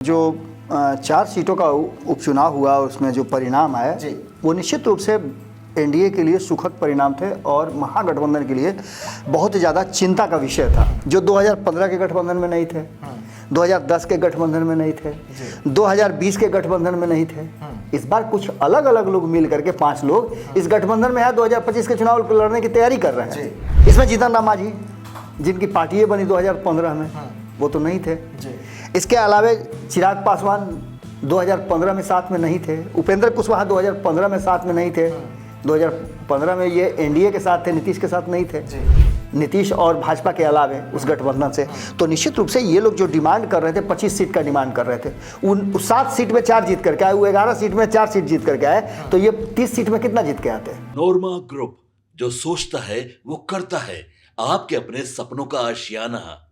जो 4 सीटों का उपचुनाव हुआ उसमें जो परिणाम आया वो निश्चित रूप से एनडीए के लिए सुखद परिणाम थे और महागठबंधन के लिए बहुत ज़्यादा चिंता का विषय था। जो 2015 के गठबंधन में नहीं थे, 2010 के गठबंधन में नहीं थे, 2020 के गठबंधन में नहीं थे, इस बार कुछ अलग अलग लोग मिल करके 5 लोग इस गठबंधन में है। 2025 के चुनाव लड़ने की तैयारी कर रहे हैं। इसमें जीतन राम मांझी जिनकी पार्टी बनी 2015 में, वो तो नहीं थे। इसके अलावा चिराग पासवान 2015 में साथ में नहीं थे, उपेंद्र कुशवाहा 2015 में साथ में नहीं थे, 2015 में ये एनडीए के साथ थे, नीतीश के साथ नहीं थे, नीतीश और भाजपा के अलावे उस गठबंधन से। तो निश्चित रूप से ये लोग जो डिमांड कर रहे थे, 25 सीट का डिमांड कर रहे थे, उन 7 सीट में 4 जीत करके आए, वो 11 सीट में 4 सीट जीत करके आए, तो ये 30 सीट में कितना जीत के आते हैं। नोरमा ग्रुप, जो सोचता है वो करता है, आपके अपने सपनों का आशियाना।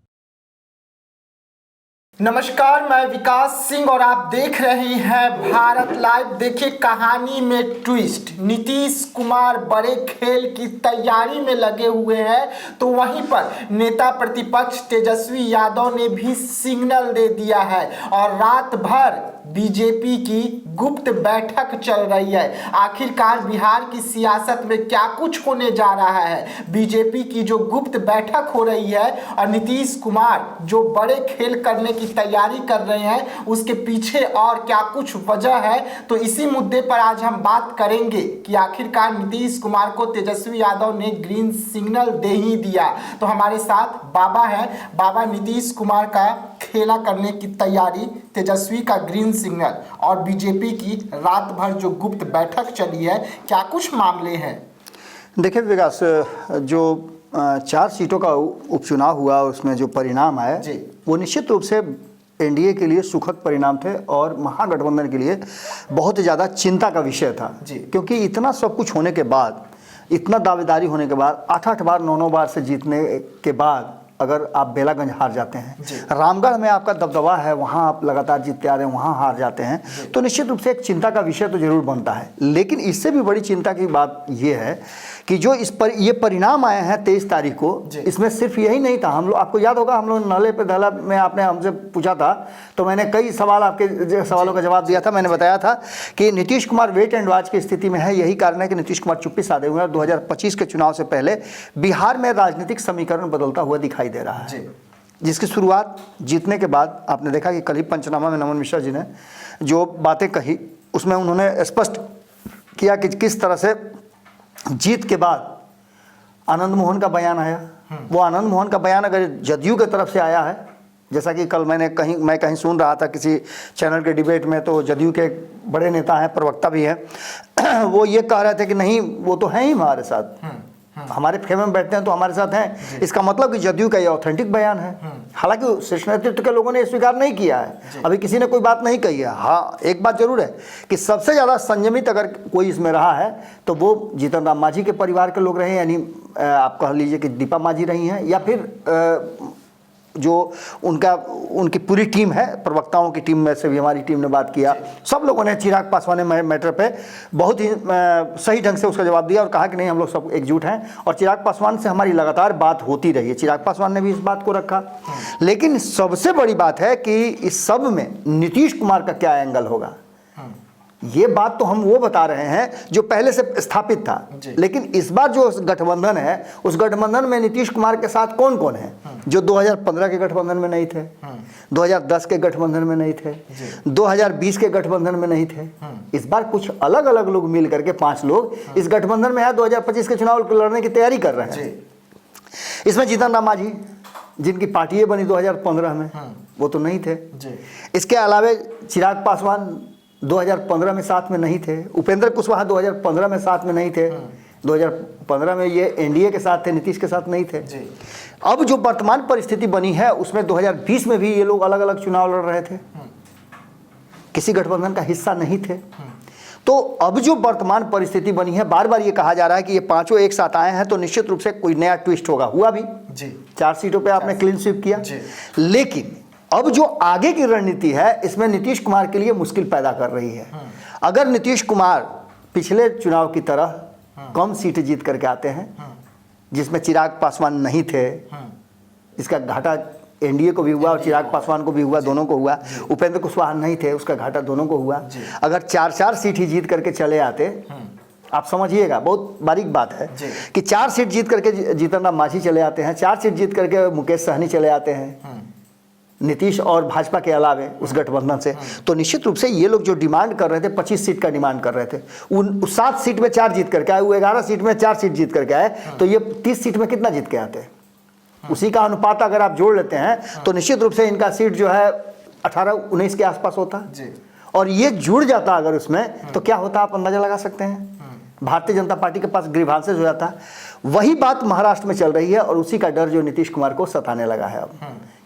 नमस्कार, मैं विकास सिंह और आप देख रहे हैं भारत लाइव। देखिए, कहानी में ट्विस्ट। नीतीश कुमार बड़े खेल की तैयारी में लगे हुए हैं, तो वहीं पर नेता प्रतिपक्ष तेजस्वी यादव ने भी सिग्नल दे दिया है और रात भर बीजेपी की गुप्त बैठक चल रही है। आखिरकार बिहार की सियासत में क्या कुछ होने जा रहा है, बीजेपी की जो गुप्त बैठक हो रही है और नीतीश कुमार जो बड़े खेल करने की तैयारी कर रहे हैं, उसके पीछे और क्या कुछ वजह है। तो इसी मुद्दे पर आज हम बात करेंगे कि आखिरकार नीतीश कुमार को तेजस्वी यादव ने ग्रीन सिग्नल दे ही दिया। तो हमारे साथ बाबा है। बाबा, नीतीश कुमार का खेला करने की तैयारी, तेजस्वी का ग्रीन सिग्नल और बीजेपी की रात भर जो गुप्त बैठक चली है, क्या कुछ मामले हैं? देखिए विकास, जो 4 सीटों का उपचुनाव हुआ उसमें जो परिणाम आया वो निश्चित रूप से एनडीए के लिए सुखद परिणाम थे और महागठबंधन के लिए बहुत ज़्यादा चिंता का विषय था। क्योंकि इतना सब कुछ होने के बाद, इतना दावेदारी होने के बाद, 8-8 बार 9-9 बार से जीतने के बाद अगर आप बेलागंज हार जाते हैं, रामगढ़ में आपका दबदबा है, वहाँ आप लगातार जीतते आ रहे हैं, वहाँ हार जाते हैं, तो निश्चित रूप से एक चिंता का विषय तो जरूर बनता है। लेकिन इससे भी बड़ी चिंता की बात ये है कि जो ये परिणाम आए हैं 23 तारीख को, इसमें सिर्फ यही नहीं था। हम लोग, आपको याद होगा, हम लोग नले पे दहला में आपने हमसे पूछा था, तो मैंने कई सवाल, आपके सवालों का जवाब दिया था। मैंने बताया था कि Nitish Kumar wait and watch की स्थिति में है। यही कारण है कि नीतीश कुमार चुप्पी साधे हुए हैं। 2025 के चुनाव से पहले बिहार में राजनीतिक समीकरण बदलता हुआ दिखाई दे रहा है, जिसकी शुरुआत जीतने के बाद आपने देखा कि कल ही पंचनामा में नमन मिश्रा जी ने जो बातें कही, उसमें उन्होंने स्पष्ट किया कि किस तरह से जीत के बाद आनंद मोहन का बयान आया। वो आनंद मोहन का बयान अगर जदयू की तरफ से आया है, जैसा कि कल मैं कहीं सुन रहा था किसी चैनल के डिबेट में, तो जदयू के बड़े नेता हैं, प्रवक्ता भी हैं, वो ये कह रहे थे कि नहीं, वो तो हैं ही हमारे साथ, हमारे फेम में बैठते हैं तो हमारे साथ हैं। इसका मतलब कि जदयू का ये ऑथेंटिक बयान है। हालांकि शीर्ष नेतृत्व के लोगों ने स्वीकार नहीं किया है, अभी किसी ने कोई बात नहीं कही है। हाँ, एक बात जरूर है कि सबसे ज़्यादा संयमित अगर कोई इसमें रहा है तो वो जीतन राम मांझी के परिवार के लोग रहे, यानी आप कह लीजिए कि दीपा मांझी रही हैं, या फिर जो उनकी पूरी टीम है, प्रवक्ताओं की टीम में से भी हमारी टीम ने बात किया। सब लोगों ने चिराग पासवान मैटर पे बहुत ही सही ढंग से उसका जवाब दिया और कहा कि नहीं, हम लोग सब एकजुट हैं और चिराग पासवान से हमारी लगातार बात होती रही है। चिराग पासवान ने भी इस बात को रखा। लेकिन सबसे बड़ी बात है कि इस सब में नीतीश कुमार का क्या एंगल होगा। ये बात तो हम वो बता रहे हैं जो पहले से स्थापित था, लेकिन इस बार जो गठबंधन है, उस गठबंधन में नीतीश कुमार के साथ कौन कौन है जो 2015 के गठबंधन में नहीं थे, 2010 के गठबंधन में नहीं थे, 2020 के गठबंधन में नहीं थे। इस बार कुछ अलग अलग लोग मिल करके 5 लोग इस गठबंधन में है, 2025 के चुनाव लड़ने की तैयारी कर रहे हैं। इसमें जीतन राम मांझी जिनकी पार्टी बनी 2015 में, वो तो नहीं थे। इसके अलावा चिराग पासवान 2015 में साथ में नहीं थे, उपेंद्र कुशवाहा 2015 में साथ में नहीं थे, 2015 में ये एनडीए के साथ थे, नीतीश के साथ नहीं थे। अब जो वर्तमान परिस्थिति बनी है उसमें 2020 में भी ये लोग अलग अलग चुनाव लड़ रहे थे, किसी गठबंधन का हिस्सा नहीं थे। तो अब जो वर्तमान परिस्थिति बनी है, बार बार ये कहा जा रहा है कि ये 5 एक साथ आए हैं तो निश्चित रूप से कोई नया ट्विस्ट होगा। हुआ भी, 4 सीटों पर आपने क्लीन स्वीप किया। लेकिन अब जो आगे की रणनीति है, इसमें नीतीश कुमार के लिए मुश्किल पैदा कर रही है। अगर नीतीश कुमार पिछले चुनाव की तरह कम सीटें जीत करके आते हैं, जिसमें चिराग पासवान नहीं थे, इसका घाटा एनडीए को भी हुआ और चिराग पासवान को भी हुआ, दोनों को हुआ। उपेंद्र कुशवाहा नहीं थे, उसका घाटा दोनों को हुआ। अगर 4-4 सीट ही जीत करके चले आते, आप समझिएगा, बहुत बारीक बात है कि 4 सीट जीत करके जीतन राम मांझी चले आते हैं, 4 सीट जीत करके मुकेश सहनी चले आते हैं नीतीश और भाजपा के अलावे उस गठबंधन से, तो निश्चित रूप से ये लोग जो डिमांड कर रहे थे, 25 सीट का डिमांड कर रहे थे, उन 7 सीट में 4 जीत करके आए, वो 11 सीट में 4 सीट जीत करके आए, तो ये 30 सीट में कितना जीत के आते हैं? उसी का अनुपात अगर आप जोड़ लेते हैं तो निश्चित रूप से इनका सीट जो है 18-19 के आसपास होता है। और ये जुड़ जाता अगर उसमें तो क्या होता, आप अंदाजा लगा सकते हैं। भारतीय जनता पार्टी के पास ग्रीवांसेस हो जाता। वही बात महाराष्ट्र में चल रही है और उसी का डर जो नीतीश कुमार को सताने लगा है अब,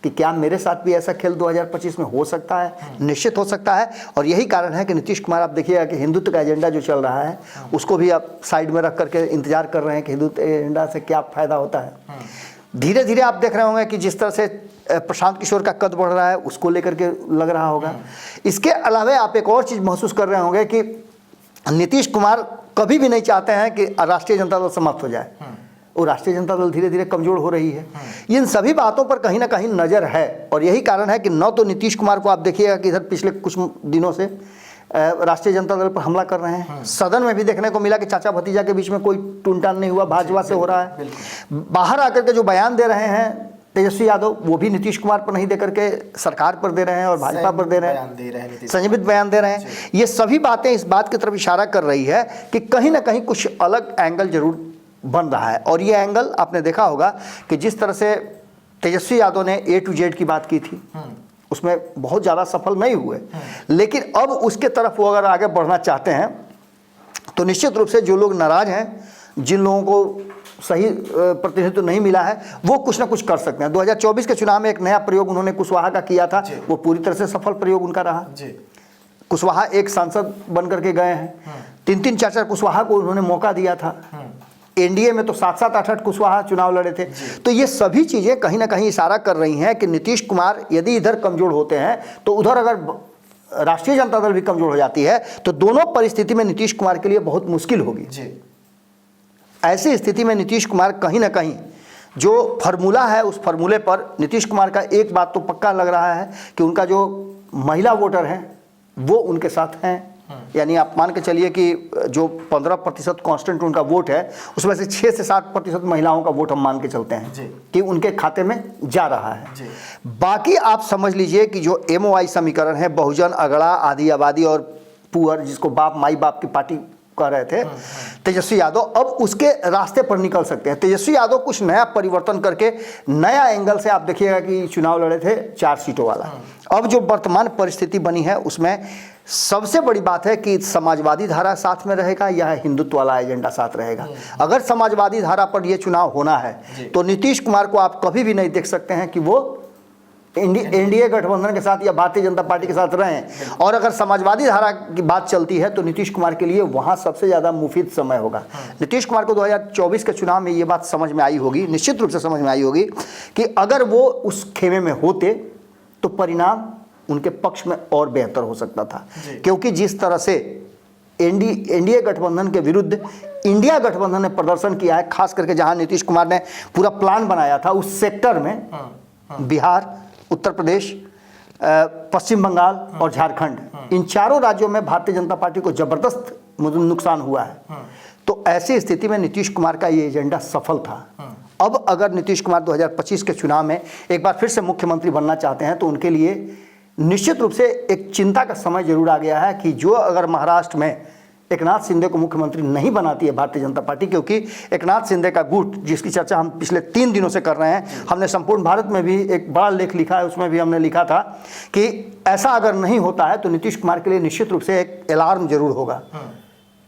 कि क्या मेरे साथ भी ऐसा खेल 2025 में हो सकता है? निश्चित हो सकता है। और यही कारण है कि नीतीश कुमार, आप देखिएगा कि हिंदुत्व का एजेंडा जो चल रहा है उसको भी आप साइड में रख करके इंतजार कर रहे हैं कि हिंदुत्व एजेंडा से क्या फायदा होता है। धीरे धीरे आप देख रहे होंगे कि जिस तरह से प्रशांत किशोर का कद बढ़ रहा है, उसको लेकर के लग रहा होगा। इसके अलावा आप एक और चीज़ महसूस कर रहे होंगे कि नीतीश कुमार कभी भी नहीं चाहते हैं कि राष्ट्रीय जनता दल समाप्त हो जाए। वो राष्ट्रीय जनता दल धीरे धीरे कमजोर हो रही है। इन सभी बातों पर कहीं ना कहीं नज़र है और यही कारण है कि न तो नीतीश कुमार को आप देखिएगा कि इधर पिछले कुछ दिनों से राष्ट्रीय जनता दल पर हमला कर रहे हैं। सदन में भी देखने को मिला कि चाचा भतीजा के बीच में कोई टूनटान नहीं हुआ, भाजपा से हो रहा है। बाहर आकर के जो बयान दे रहे हैं तेजस्वी यादव, वो भी नीतीश कुमार पर नहीं दे करके सरकार पर दे रहे हैं और भाजपा पर दे रहे हैं, संयमित बयान दे रहे हैं। ये सभी बातें इस बात की तरफ इशारा कर रही है कि कहीं ना कहीं कुछ अलग एंगल जरूर बन रहा है। और ये एंगल आपने देखा होगा कि जिस तरह से तेजस्वी यादव ने A to Z की बात की थी, उसमें बहुत ज़्यादा सफल नहीं हुए, लेकिन अब उसके तरफ वो अगर आगे बढ़ना चाहते हैं तो निश्चित रूप से जो लोग नाराज़ हैं, जिन लोगों को सही प्रतिनिधित्व नहीं मिला है, वो कुछ ना कुछ कर सकते हैं। 2024 के चुनाव में एक नया प्रयोग उन्होंने कुशवाहा का किया था, वो पूरी तरह से सफल प्रयोग उनका रहा। कुशवाहा एक सांसद बन करके गए हैं, 3-3 4-4 कुशवाहा को उन्होंने मौका दिया था। एनडीए में तो 7-7 8-8 कुशवाहा चुनाव लड़े थे। तो ये सभी चीज़ें कहीं ना कहीं इशारा कर रही हैं कि नीतीश कुमार यदि इधर कमज़ोर होते हैं तो उधर अगर राष्ट्रीय जनता दल भी कमज़ोर हो जाती है तो दोनों परिस्थिति में नीतीश कुमार के लिए बहुत मुश्किल होगी। ऐसी स्थिति में नीतीश कुमार कहीं ना कहीं जो फार्मूला है, उस फार्मूले पर नीतीश कुमार का एक बात तो पक्का लग रहा है कि उनका जो महिला वोटर हैं वो उनके साथ हैं। यानी आप मान के चलिए कि जो 15% कांस्टेंट उनका वोट है, उसमें से 6 से 7% महिलाओं का वोट हम मान के चलते हैं कि उनके खाते में जा रहा है। बाकी आप समझ लीजिए कि जो MOI समीकरण है, बहुजन, अगड़ा, आधी आबादी और पुअर, जिसको बाप माई बाप की पार्टी कह रहे थे तेजस्वी यादव, अब उसके रास्ते पर निकल सकते हैं। तेजस्वी यादव कुछ नया परिवर्तन करके नया एंगल से, आप देखिएगा कि चुनाव लड़े थे 4 सीटों वाला। अब जो वर्तमान परिस्थिति बनी है उसमें सबसे बड़ी बात है कि समाजवादी धारा साथ में रहेगा या हिंदुत्व वाला एजेंडा साथ रहेगा। अगर समाजवादी धारा पर यह चुनाव होना है तो नीतीश कुमार को आप कभी भी नहीं देख सकते हैं कि वो एनडीए गठबंधन के साथ या भारतीय जनता पार्टी के साथ रहें। और अगर समाजवादी धारा की बात चलती है तो नीतीश कुमार के लिए वहां सबसे ज़्यादा मुफीद समय होगा। नीतीश कुमार को 2024 के चुनाव में ये बात समझ में आई होगी, निश्चित रूप से समझ में आई होगी कि अगर वो उस खेमे में होते तो परिणाम उनके पक्ष में और बेहतर हो सकता था। क्योंकि जिस तरह से एनडीए गठबंधन के विरुद्ध इंडिया गठबंधन ने प्रदर्शन किया है, खास करके जहां नीतीश कुमार ने पूरा प्लान बनाया था उस सेक्टर में, बिहार, उत्तर प्रदेश, पश्चिम बंगाल और झारखंड, इन चारों राज्यों में भारतीय जनता पार्टी को जबरदस्त नुकसान हुआ है। तो ऐसी स्थिति में नीतीश कुमार का ये एजेंडा सफल था। अब अगर नीतीश कुमार 2025 के चुनाव में एक बार फिर से मुख्यमंत्री बनना चाहते हैं तो उनके लिए निश्चित रूप से एक चिंता का समय जरूर आ गया है कि जो अगर महाराष्ट्र में एकनाथ शिंदे को मुख्यमंत्री नहीं बनाती है भारतीय जनता पार्टी, क्योंकि एकनाथ शिंदे का गुट जिसकी चर्चा हम पिछले 3 दिनों से कर रहे हैं, हमने संपूर्ण भारत में भी एक बड़ा लेख लिखा है, उसमें भी हमने लिखा था कि ऐसा अगर नहीं होता है तो नीतीश कुमार के लिए निश्चित रूप से एक अलार्म जरूर होगा।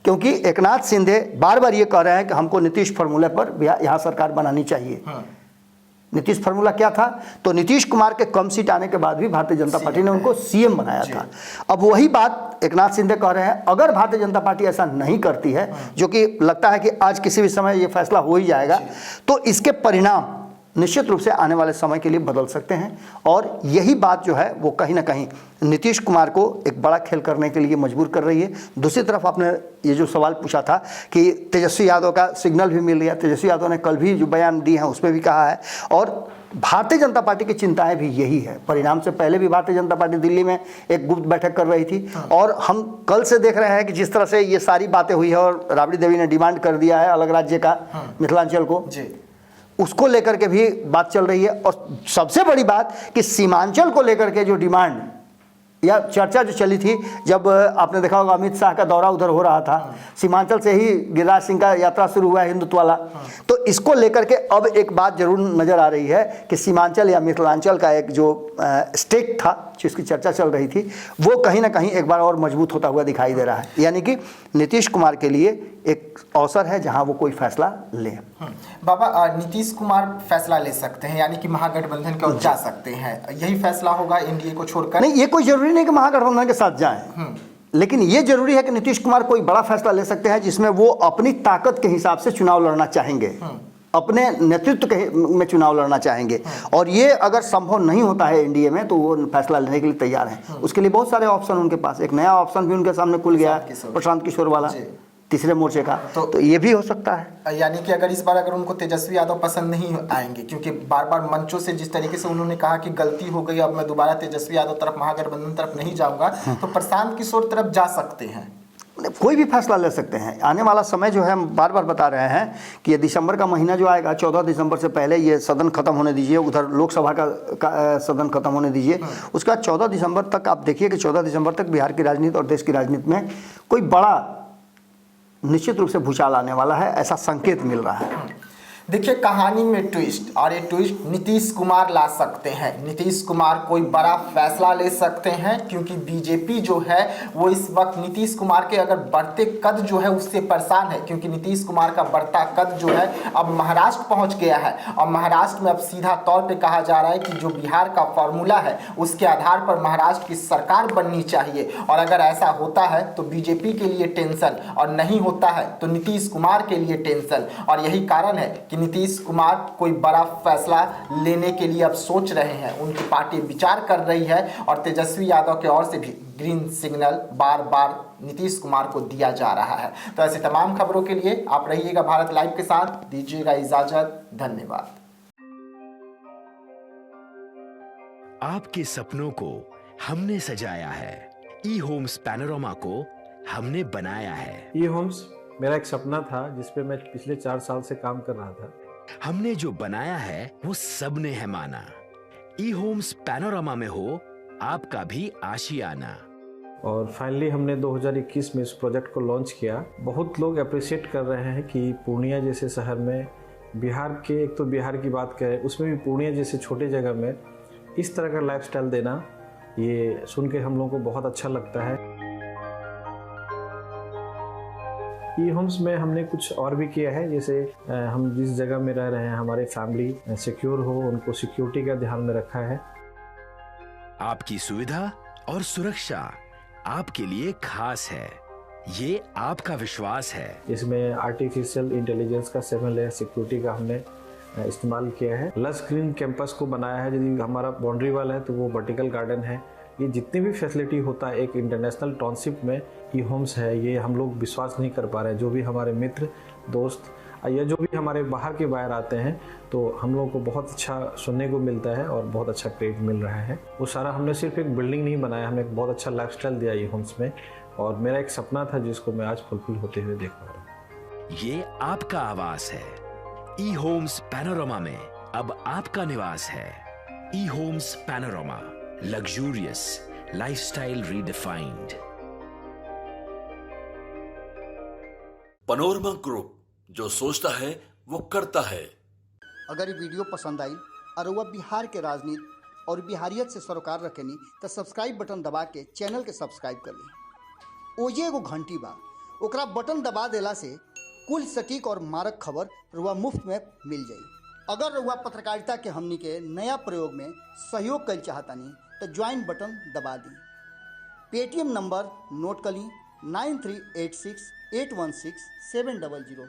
क्योंकि एकनाथ शिंदे बार बार ये कह रहे हैं कि हमको नीतीश फार्मूले पर यहाँ सरकार बनानी चाहिए। नीतीश फार्मूला क्या था? तो नीतीश कुमार के कम सीट आने के बाद भी भारतीय जनता पार्टी ने उनको सीएम बनाया था। अब वही बात एकनाथ शिंदे कह रहे हैं, अगर भारतीय जनता पार्टी ऐसा नहीं करती है, जो कि लगता है कि आज किसी भी समय ये फैसला हो ही जाएगा, तो इसके परिणाम निश्चित रूप से आने वाले समय के लिए बदल सकते हैं। और यही बात जो है वो कहीं ना कहीं नीतीश कुमार को एक बड़ा खेल करने के लिए मजबूर कर रही है। दूसरी तरफ आपने ये जो सवाल पूछा था कि तेजस्वी यादव का सिग्नल भी मिल गया, तेजस्वी यादव ने कल भी जो बयान दिए हैं उसमें भी कहा है। और भारतीय जनता पार्टी की चिंताएं भी यही है। परिणाम से पहले भी भारतीय जनता पार्टी दिल्ली में एक गुप्त बैठक कर रही थी और हम कल से देख रहे हैं कि जिस तरह से ये सारी बातें हुई है और राबड़ी देवी ने डिमांड कर दिया है अलग राज्य का मिथिलांचल को, उसको लेकर के भी बात चल रही है। और सबसे बड़ी बात कि सीमांचल को लेकर के जो डिमांड या चर्चा जो चली थी, जब आपने देखा होगा अमित शाह का दौरा उधर हो रहा था, सीमांचल से ही गिरिराज सिंह का यात्रा शुरू हुआ है हिंदुत्व वाला, तो इसको लेकर के अब एक बात जरूर नजर आ रही है कि सीमांचल या मिथिलांचल का एक जो स्टेट था जिसकी चर्चा चल रही थी वो कहीं ना कहीं एक बार और मजबूत होता हुआ दिखाई दे रहा है। यानी कि नीतीश कुमार के लिए एक अवसर है जहां वो कोई फैसला ले। बाबा, नीतीश कुमार फैसला ले सकते हैं यानी कि महागठबंधन की ओर जा सकते हैं, यही फैसला होगा एनडीए को छोड़कर? नहीं, ये कोई जरूरी नहीं कि महागठबंधन के साथ जाएं, लेकिन ये जरूरी है कि नीतीश कुमार कोई बड़ा फैसला ले सकते हैं जिसमें वो अपनी ताकत के हिसाब से चुनाव लड़ना चाहेंगे, अपने नेतृत्व में चुनाव लड़ना चाहेंगे। और ये अगर संभव नहीं होता है एनडीए में तो वो फैसला लेने के लिए तैयार हैं। उसके लिए बहुत सारे ऑप्शन उनके पास, एक नया ऑप्शन भी उनके सामने खुल गया है, प्रशांत किशोर वाला, तीसरे मोर्चे का, तो ये भी हो सकता है। यानी कि अगर इस बार अगर उनको तेजस्वी यादव पसंद नहीं आएंगे, क्योंकि बार बार मंचों से जिस तरीके से उन्होंने कहा कि गलती हो गई, अब मैं दोबारा तेजस्वी यादव तरफ, महागठबंधन तरफ नहीं जाऊंगा, तो प्रशांत किशोर तरफ जा सकते हैं। कोई भी फैसला ले सकते हैं। आने वाला समय जो है, हम बार बार बता रहे हैं कि ये दिसंबर का महीना जो आएगा, 14 दिसंबर से पहले ये सदन खत्म होने दीजिए, उधर लोकसभा का सदन खत्म होने दीजिए, उसका 14 दिसंबर तक आप देखिए कि 14 दिसंबर तक बिहार की राजनीति और देश की राजनीति में कोई बड़ा निश्चित रूप से भूचाल आने वाला है, ऐसा संकेत मिल रहा है। देखिए, कहानी में ट्विस्ट, और ये ट्विस्ट नीतीश कुमार ला सकते हैं। नीतीश कुमार कोई बड़ा फैसला ले सकते हैं, क्योंकि बीजेपी जो है वो इस वक्त नीतीश कुमार के अगर बढ़ते कद जो है उससे परेशान है, क्योंकि नीतीश कुमार का बढ़ता कद जो है अब महाराष्ट्र पहुंच गया है, और महाराष्ट्र में अब सीधा तौर पे कहा जा रहा है कि जो बिहार का फॉर्मूला है उसके आधार पर महाराष्ट्र की सरकार बननी चाहिए। और अगर ऐसा होता है तो बीजेपी के लिए टेंशन, और नहीं होता है तो नीतीश कुमार के लिए टेंशन। और यही कारण है कि नीतीश कुमार कोई बड़ा फैसला लेने के लिए अब सोच रहे हैं, उनकी पार्टी विचार कर रही है, और तेजस्वी यादव की ओर से भी ग्रीन सिग्नल बार बार नीतीश कुमार को दिया जा रहा है। तो ऐसे तमाम खबरों के लिए आप रहिएगा भारत लाइव के साथ, दीजिएगा इजाजत, धन्यवाद। आपके सपनों को हमने सजाया है, ई होम्स पैनोरमा को हमने बनाया है। ई होम्स मेरा एक सपना था जिस पे मैं पिछले 4 साल से काम कर रहा था। हमने जो बनाया है वो सबने है माना। ई होम्स पैनोरमा में हो आपका भी आशियाना। और फाइनली हमने 2021 में इस प्रोजेक्ट को लॉन्च किया। बहुत लोग अप्रिशिएट कर रहे हैं कि पूर्णिया जैसे शहर में, बिहार के, एक तो बिहार की बात करें उसमें भी पूर्णिया जैसे छोटे जगह में इस तरह का लाइफस्टाइल देना, ये सुन के हम लोगों को बहुत अच्छा लगता है। ई होम्स में हमने कुछ और भी किया है, जैसे हम जिस जगह में रह रहे हैं हमारे फैमिली सिक्योर हो, उनको सिक्योरिटी का ध्यान में रखा है। आपकी सुविधा और सुरक्षा आपके लिए खास है, ये आपका विश्वास है। इसमें आर्टिफिशियल इंटेलिजेंस का 7 लेयर सिक्योरिटी का हमने इस्तेमाल किया है। लस ग्रीन कैंपस को बनाया है, यदि हमारा बाउंड्री वाल है तो वो वर्टिकल गार्डन है। ये जितनी भी फैसिलिटी होता है एक इंटरनेशनल टाउनशिप में ई होम्स है, ये हम लोग विश्वास नहीं कर पा रहे हैं। जो भी हमारे मित्र दोस्त या जो भी हमारे बाहर के बाहर आते हैं तो हम लोगों को बहुत अच्छा सुनने को मिलता है और बहुत अच्छा क्रेडिट मिल रहा है। वो सारा हमने सिर्फ एक बिल्डिंग नहीं बनाया, हमें एक बहुत अच्छा लाइफस्टाइल दिया ई होम्स में, और मेरा एक सपना था जिसको मैं आज फुलफिल होते हुए देख पा रहा हूँ। ये आपका आवास है। ई होम्स पैनोरमा में अब आपका निवास है। E homes Panorama, luxurious lifestyle redefined. Panorama group, जो सोचता है वो करता है। अगर ये वीडियो पसंद आई और वह बिहार के राजनीति और बिहारियत से सरोकार रखेनी तो सब्सक्राइब बटन दबा के चैनल के सब्सक्राइब कर ली। ओजे एगो घंटी बा, ओकरा बटन दबा देला से कुल सटीक और मारक खबर रुआ मुफ्त में मिल जाई। अगर रुआ पत्रकारिता के हमनी के नया प्रयोग में सहयोग कर चाहतानी तो ज्वाइन बटन दबा दी। पेटीएम नंबर नोट कर ली 9386816700।